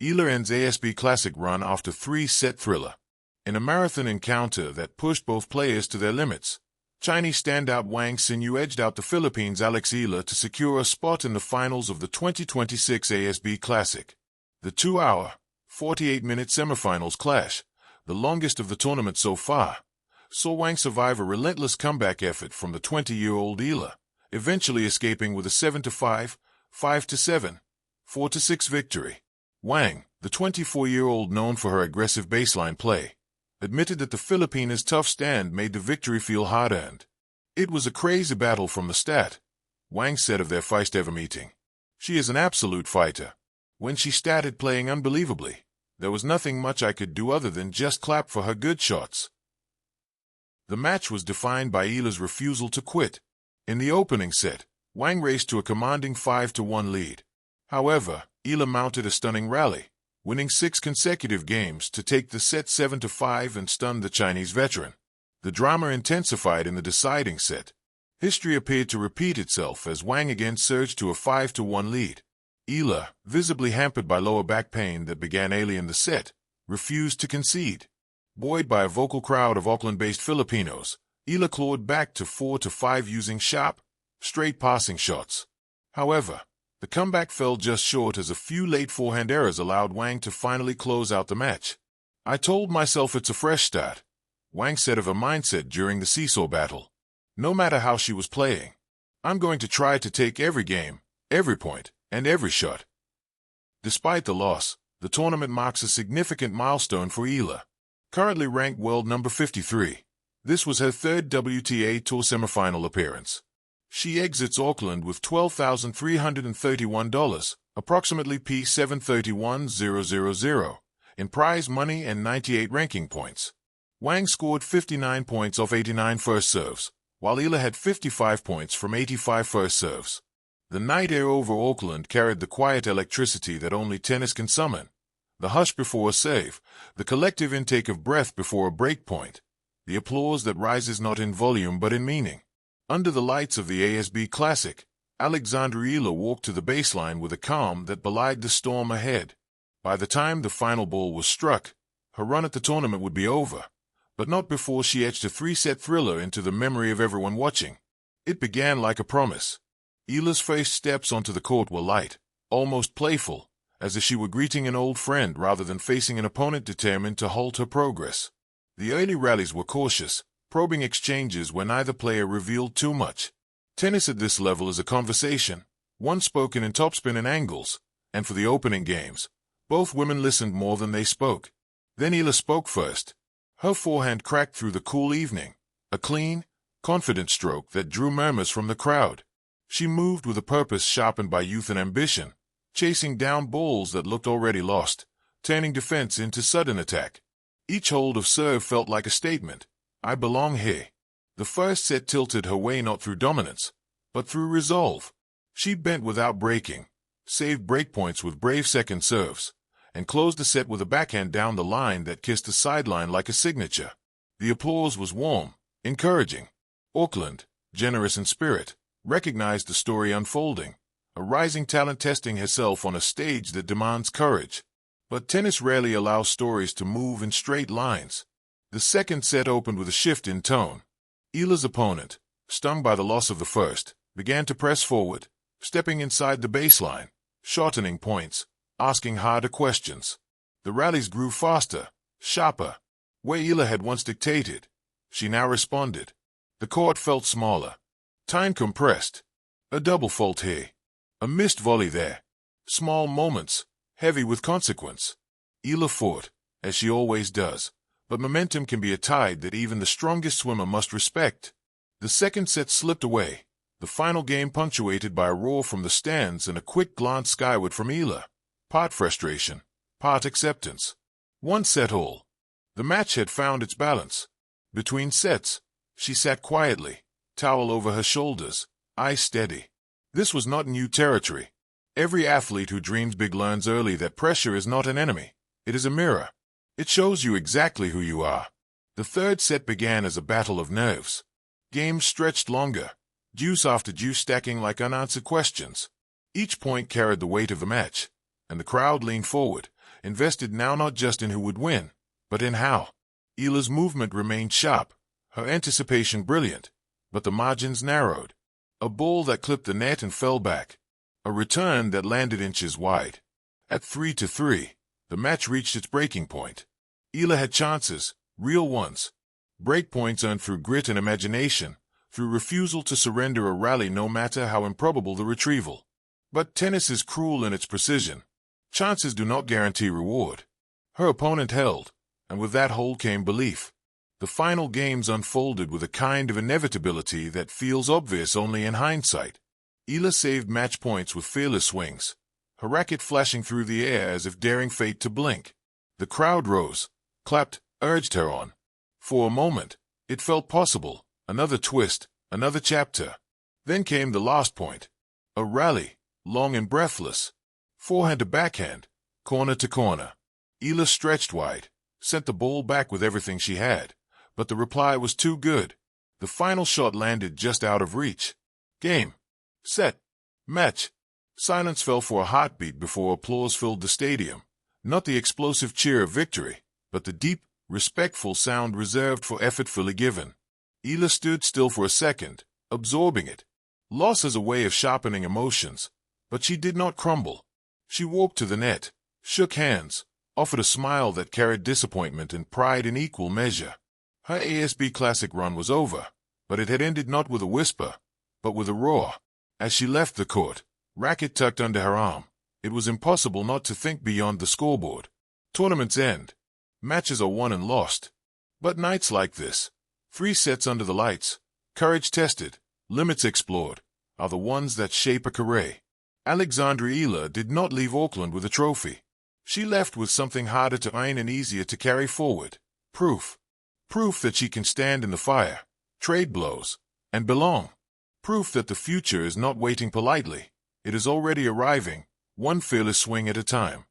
Eala ends ASB Classic run after three-set thriller. In a marathon encounter that pushed both players to their limits, Chinese standout Wang Xinyu edged out the Philippines' Eala to secure a spot in the finals of the 2026 ASB Classic. The 2-hour, 48-minute semifinals clash, the longest of the tournament so far, saw Wang survive a relentless comeback effort from the 20-year-old Eala, eventually escaping with a 7-5, 5-7, 4-6 victory. Wang, the 24-year-old known for her aggressive baseline play, admitted that the Filipina's tough stand made the victory feel hard-earned. "It was a crazy battle from the start," Wang said of their first-ever meeting. "She is an absolute fighter. When she started playing unbelievably, there was nothing much I could do other than just clap for her good shots." The match was defined by Eala's refusal to quit. In the opening set, Wang raced to a commanding 5-1 lead. However, Eala mounted a stunning rally, winning 6 consecutive games to take the set 7-5 and stun the Chinese veteran. The drama intensified in the deciding set. History appeared to repeat itself as Wang again surged to a 5-1 lead. Eala, visibly hampered by lower back pain that began early in the set, refused to concede. Buoyed by a vocal crowd of Auckland-based Filipinos, Eala clawed back to 4-5 using sharp, straight passing shots. However, the comeback fell just short as a few late forehand errors allowed Wang to finally close out the match. "I told myself it's a fresh start," Wang said of her mindset during the seesaw battle. "No matter how she was playing, I'm going to try to take every game, every point, and every shot." Despite the loss, the tournament marks a significant milestone for Eala. Currently ranked world number 53, this was her third WTA Tour semifinal appearance. She exits Auckland with $12,331, approximately P731,000, in prize money and 98 ranking points. Wang scored 59 points off 89 first serves, while Eala had 55 points from 85 first serves. The night air over Auckland carried the quiet electricity that only tennis can summon. The hush before a save, the collective intake of breath before a break point, the applause that rises not in volume but in meaning. Under the lights of the ASB Classic, Eala walked to the baseline with a calm that belied the storm ahead. By the time the final ball was struck, her run at the tournament would be over, but not before she etched a 3-set thriller into the memory of everyone watching. It began like a promise. Eala's first steps onto the court were light, almost playful, as if she were greeting an old friend rather than facing an opponent determined to halt her progress. The early rallies were cautious, probing exchanges where neither player revealed too much. Tennis at this level is a conversation, one spoken in topspin and angles, and for the opening games, both women listened more than they spoke. Then Eala spoke first. Her forehand cracked through the cool evening, a clean, confident stroke that drew murmurs from the crowd. She moved with a purpose sharpened by youth and ambition, chasing down balls that looked already lost, turning defense into sudden attack. Each hold of serve felt like a statement. "I belong here." The first set tilted her way not through dominance, but through resolve. She bent without breaking, saved breakpoints with brave second serves, and closed the set with a backhand down the line that kissed the sideline like a signature. The applause was warm, encouraging. Auckland, generous in spirit, recognized the story unfolding, a rising talent testing herself on a stage that demands courage. But tennis rarely allows stories to move in straight lines. The second set opened with a shift in tone. Eala's opponent, stung by the loss of the first, began to press forward, stepping inside the baseline, shortening points, asking harder questions. The rallies grew faster, sharper. Where Eala had once dictated, she now responded. The court felt smaller. Time compressed. A double fault here. A missed volley there. Small moments, heavy with consequence. Eala fought, as she always does. But momentum can be a tide that even the strongest swimmer must respect. The second set slipped away, the final game punctuated by a roar from the stands and a quick glance skyward from Eala. Part frustration, part acceptance. 1 set all. The match had found its balance. Between sets, she sat quietly, towel over her shoulders, eyes steady. This was not new territory. Every athlete who dreams big learns early that pressure is not an enemy. It is a mirror. It shows you exactly who you are. The third set began as a battle of nerves. Games stretched longer, deuce after deuce stacking like unanswered questions. Each point carried the weight of the match, and the crowd leaned forward, invested now not just in who would win, but in how. Eala's movement remained sharp, her anticipation brilliant, but the margins narrowed. A ball that clipped the net and fell back. A return that landed inches wide. At 3-3, the match reached its breaking point. Eala had chances, real ones. Breakpoints earned through grit and imagination, through refusal to surrender a rally no matter how improbable the retrieval. But tennis is cruel in its precision. Chances do not guarantee reward. Her opponent held, and with that hold came belief. The final games unfolded with a kind of inevitability that feels obvious only in hindsight. Eala saved match points with fearless swings, her racket flashing through the air as if daring fate to blink. The crowd rose, clapped, urged her on. For a moment, it felt possible, another twist, another chapter. Then came the last point. A rally, long and breathless. Forehand to backhand, corner to corner. Eala stretched wide, sent the ball back with everything she had, but the reply was too good. The final shot landed just out of reach. Game. Set. Match. Silence fell for a heartbeat before applause filled the stadium. Not the explosive cheer of victory, but the deep, respectful sound reserved for effort fully given. Eala stood still for a second, absorbing it. Loss is a way of sharpening emotions, but she did not crumble. She walked to the net, shook hands, offered a smile that carried disappointment and pride in equal measure. Her ASB Classic run was over, but it had ended not with a whisper, but with a roar. As she left the court, racket tucked under her arm, it was impossible not to think beyond the scoreboard. Tournaments end. Matches are won and lost. But nights like this, 3 sets under the lights, courage tested, limits explored, are the ones that shape a career. Alexandra Eala did not leave Auckland with a trophy. She left with something harder to earn and easier to carry forward. Proof. Proof that she can stand in the fire, trade blows, and belong. Proof that the future is not waiting politely. It is already arriving, one fearless swing at a time.